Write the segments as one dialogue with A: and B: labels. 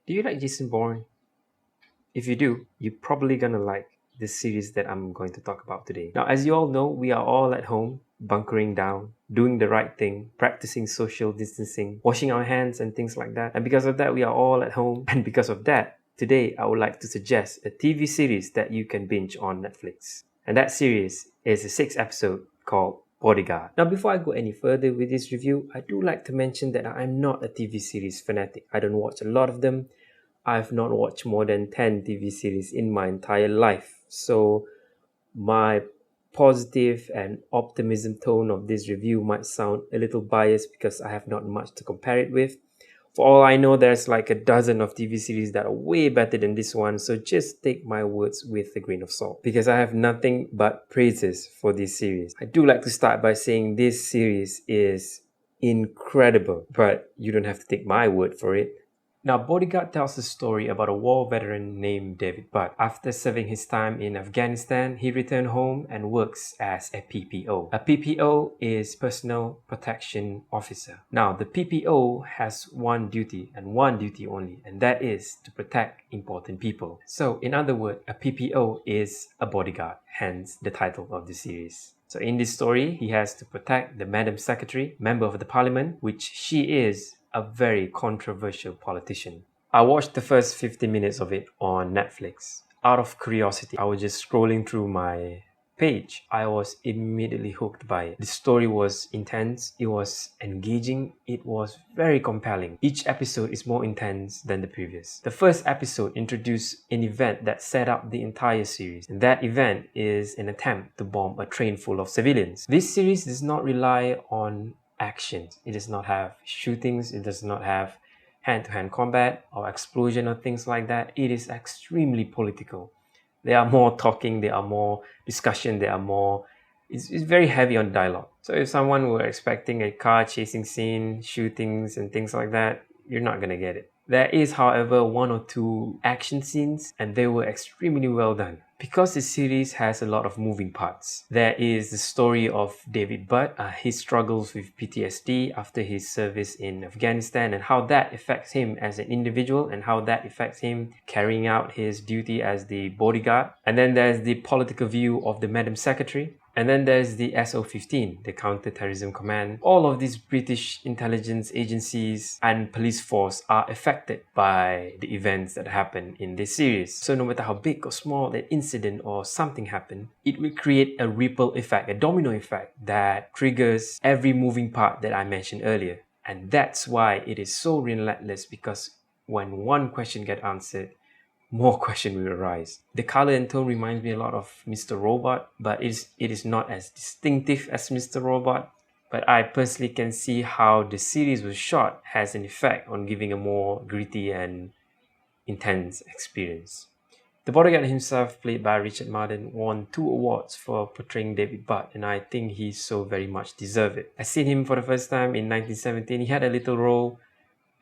A: Do you like Jason Bourne? If you do, you're probably gonna like this series that I'm going to talk about today. Now, as you all know, we are all at home, bunkering down, doing the right thing, practicing social distancing, washing our hands, and things like that. And because of that, we are all at home. And because of that, today I would like to suggest a TV series that you can binge on Netflix. And that series is a 6 episode called BodyGuard. Now, before I go any further with this review, I do like to mention that I'm not a TV series fanatic. I don't watch a lot of them. I've not watched more than 10 TV series in my entire life. So my positive and optimism tone of this review might sound a little biased because I have not much to compare it with. For all I know, there's like a dozen of TV series that are way better than this one, so just take my words with a grain of salt because I have nothing but praises for this series. I do like to start by saying this series is incredible, but you don't have to take my word for it. Now, Bodyguard tells a story about a war veteran named David Butt. After serving his time in Afghanistan, he returned home and works as a PPO. A PPO is Personal Protection Officer. Now, the PPO has one duty and one duty only, and that is to protect important people. So, in other words, a PPO is a bodyguard, hence the title of the series. So in this story, he has to protect the Madam Secretary, member of the parliament, which she is a very controversial politician. I watched the first 50 minutes of it on Netflix. Out of curiosity, I was just scrolling through my page. I was immediately hooked by it. The story was intense, it was engaging, it was very compelling. Each episode is more intense than the previous. The first episode introduced an event that set up the entire series, and that event is an attempt to bomb a train full of civilians. This series does not rely on action. It does not have shootings, it does not have hand-to-hand combat or explosion or things like that. It is extremely political. There are more talking, there are more discussion, it's very heavy on dialogue. So if someone were expecting a car chasing scene, shootings and things like that, you're not gonna get it. There is, however, one or two action scenes and they were extremely well done. Because the series has a lot of moving parts. There is the story of David Butt, his struggles with PTSD after his service in Afghanistan and how that affects him as an individual and how that affects him carrying out his duty as the bodyguard. And then there's the political view of the Madam Secretary. And then there's the SO-15, the Counter-Terrorism Command. All of these British intelligence agencies and police force are affected by the events that happen in this series. So no matter how big or small an incident or something happen, it will create a ripple effect, a domino effect that triggers every moving part that I mentioned earlier. And that's why it is so relentless, because when one question gets answered, more question will arise. The color and tone reminds me a lot of Mr. Robot, but it is not as distinctive as Mr. Robot. But I personally can see how the series was shot has an effect on giving a more gritty and intense experience. The bodyguard himself, played by Richard Madden, won 2 awards for portraying David Butt, and I think he so very much deserved it. I seen him for the first time in 1917. He had a little role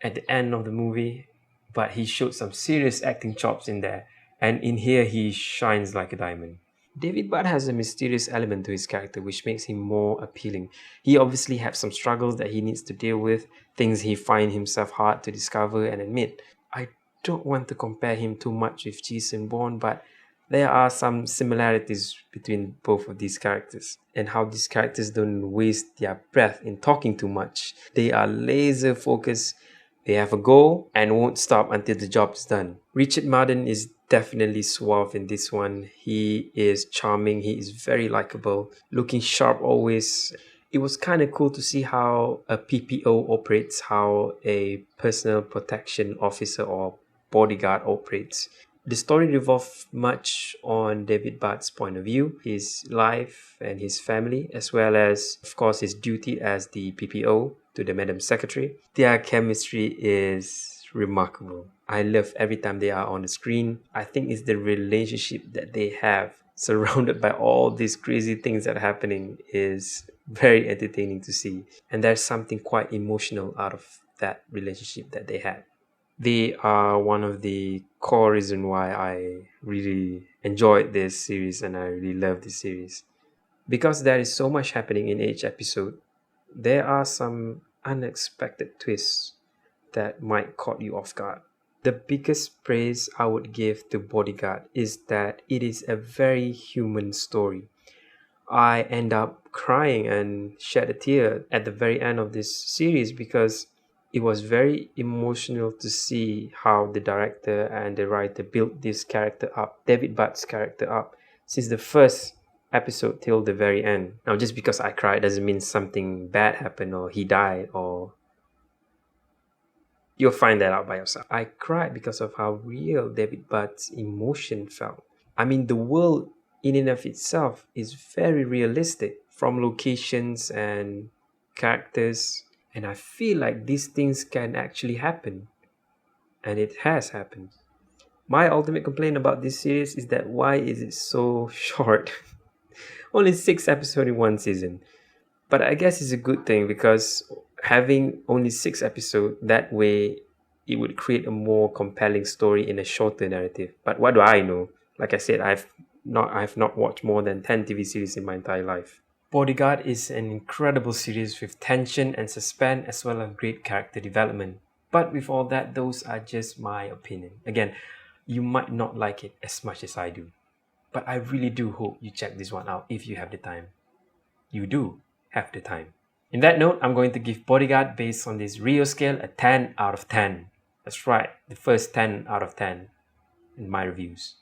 A: at the end of the movie, but he showed some serious acting chops in there, and in here he shines like a diamond. David Butt has a mysterious element to his character which makes him more appealing. He obviously has some struggles that he needs to deal with, things he finds himself hard to discover and admit. I don't want to compare him too much with Jason Bourne, but there are some similarities between both of these characters and how these characters don't waste their breath in talking too much. They are laser focused. They have a goal and won't stop until the job is done. Richard Madden is definitely suave in this one. He is charming. He is very likable, looking sharp always. It was kind of cool to see how a PPO operates, how a personal protection officer or bodyguard operates. The story revolved much on David Butt's point of view, his life and his family, as well as, of course, his duty as the PPO to the Madam Secretary. Their chemistry is remarkable. I love every time they are on the screen. I think it's the relationship that they have, surrounded by all these crazy things that are happening, is very entertaining to see. And there's something quite emotional out of that relationship that they had. They are one of the core reason why I really enjoyed this series and I really love this series. Because there is so much happening in each episode, there are some unexpected twists that might caught you off guard. The biggest praise I would give to Bodyguard is that it is a very human story. I end up crying and shed a tear at the very end of this series because it was very emotional to see how the director and the writer built this character up, David Butt's character up, since the first episode till the very end. Now, just because I cried doesn't mean something bad happened or he died, or you'll find that out by yourself. I cried because of how real David Butt's emotion felt. I mean, the world in and of itself is very realistic, from locations and characters, and I feel like these things can actually happen, and it has happened. My ultimate complaint about this series is that why is it so short? Only 6 episodes in one season. But I guess it's a good thing because having only 6 episodes, that way it would create a more compelling story in a shorter narrative. But what do I know? Like I said, I've not watched more than 10 TV series in my entire life. Bodyguard is an incredible series with tension and suspense as well as great character development. But with all that, those are just my opinion. Again, you might not like it as much as I do. But I really do hope you check this one out if you have the time. You do have the time. In that note, I'm going to give Bodyguard, based on this Rio scale, a 10 out of 10. That's right, the first 10 out of 10 in my reviews.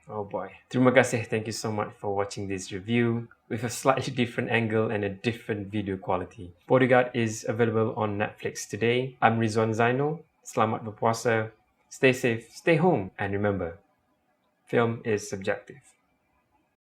A: Oh boy. Terima kasih, thank you so much for watching this review with a slightly different angle and a different video quality. Bodyguard is available on Netflix today. I'm Rizwan Zainal. Selamat berpuasa. Stay safe, stay home, and remember, film is subjective.